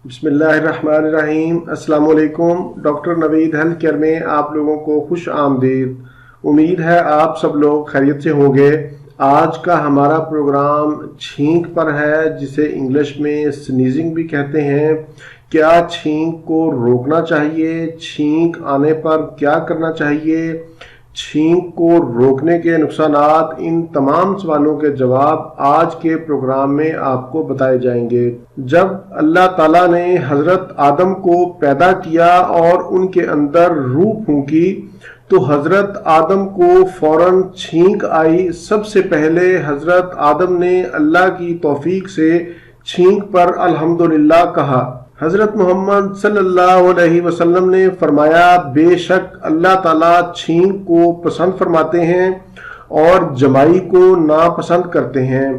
بسم اللہ الرحمن الرحیم۔ السلام علیکم۔ ڈاکٹر نوید ہیلتھ کیئر میں آپ لوگوں کو خوش آمدید۔ امید ہے آپ سب لوگ خیریت سے ہوں گے۔ آج کا ہمارا پروگرام چھینک پر ہے، جسے انگلش میں سنیزنگ بھی کہتے ہیں۔ کیا چھینک کو روکنا چاہیے؟ چھینک آنے پر کیا کرنا چاہیے؟ چھینک کو روکنے کے نقصانات، ان تمام سوالوں کے جواب آج کے پروگرام میں آپ کو بتائے جائیں گے۔ جب اللہ تعالیٰ نے حضرت آدم کو پیدا کیا اور ان کے اندر روح پھونکی تو حضرت آدم کو فوراً چھینک آئی۔ سب سے پہلے حضرت آدم نے اللہ کی توفیق سے چھینک پر الحمدللہ کہا۔ حضرت محمد صلی اللہ علیہ وسلم نے فرمایا، بے شک اللہ تعالیٰ چھینک کو پسند فرماتے ہیں اور جمائی کو ناپسند کرتے ہیں۔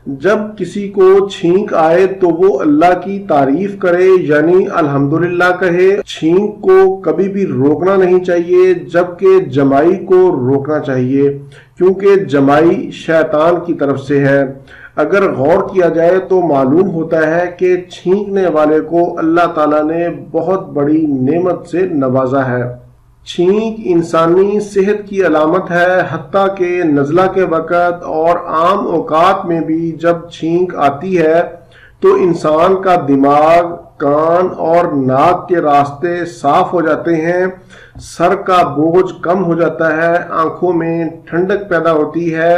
جب کسی کو چھینک آئے تو وہ اللہ کی تعریف کرے، یعنی الحمدللہ کہے۔ چھینک کو کبھی بھی روکنا نہیں چاہیے، جبکہ جمائی کو روکنا چاہیے، کیونکہ جمائی شیطان کی طرف سے ہے۔ اگر غور کیا جائے تو معلوم ہوتا ہے کہ چھینکنے والے کو اللہ تعالیٰ نے بہت بڑی نعمت سے نوازا ہے۔ چھینک انسانی صحت کی علامت ہے، حتیٰ کہ نزلہ کے وقت اور عام اوقات میں بھی جب چھینک آتی ہے تو انسان کا دماغ، کان اور ناک کے راستے صاف ہو جاتے ہیں، سر کا بوجھ کم ہو جاتا ہے، آنکھوں میں ٹھنڈک پیدا ہوتی ہے،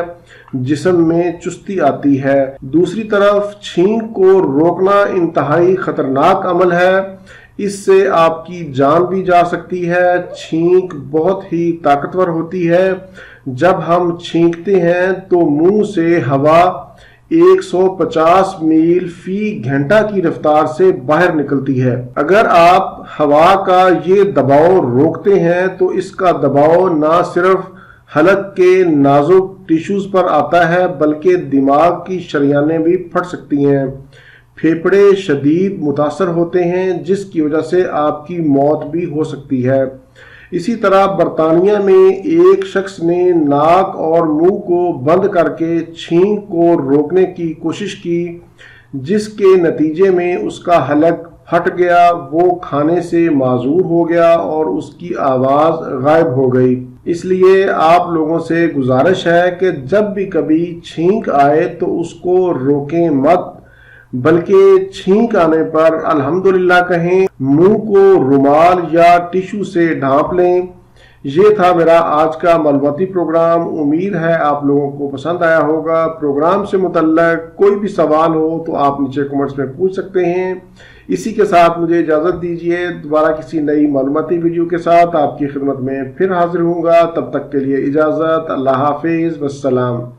جسم میں چستی آتی ہے۔ دوسری طرف چھینک کو روکنا انتہائی خطرناک عمل ہے، اس سے آپ کی جان بھی جا سکتی ہے۔ چھینک بہت ہی طاقتور ہوتی ہے۔ جب ہم چھینکتے ہیں تو منہ سے ہوا 150 میل فی گھنٹہ کی رفتار سے باہر نکلتی ہے۔ اگر آپ ہوا کا یہ دباؤ روکتے ہیں تو اس کا دباؤ نہ صرف حلق کے نازک ٹیشوز پر آتا ہے بلکہ دماغ کی شریانیں بھی پھٹ سکتی ہیں۔ پھیپھڑے شدید متاثر ہوتے ہیں، جس کی وجہ سے آپ کی موت بھی ہو سکتی ہے۔ اسی طرح برطانیہ میں ایک شخص نے ناک اور منہ کو بند کر کے چھینک کو روکنے کی کوشش کی، جس کے نتیجے میں اس کا حلق پھٹ گیا، وہ کھانے سے معذور ہو گیا اور اس کی آواز غائب ہو گئی۔ اس لیے آپ لوگوں سے گزارش ہے کہ جب بھی کبھی چھینک آئے تو اس کو روکیں مت، بلکہ چھینک آنے پر الحمدللہ کہیں، منہ کو رومال یا ٹیشو سے ڈھانپ لیں۔ یہ تھا میرا آج کا معلوماتی پروگرام۔ امید ہے آپ لوگوں کو پسند آیا ہوگا۔ پروگرام سے متعلق کوئی بھی سوال ہو تو آپ نیچے کمنٹس میں پوچھ سکتے ہیں۔ اسی کے ساتھ مجھے اجازت دیجیے، دوبارہ کسی نئی معلوماتی ویڈیو کے ساتھ آپ کی خدمت میں پھر حاضر ہوں گا۔ تب تک کے لیے اجازت، اللہ حافظ، والسلام۔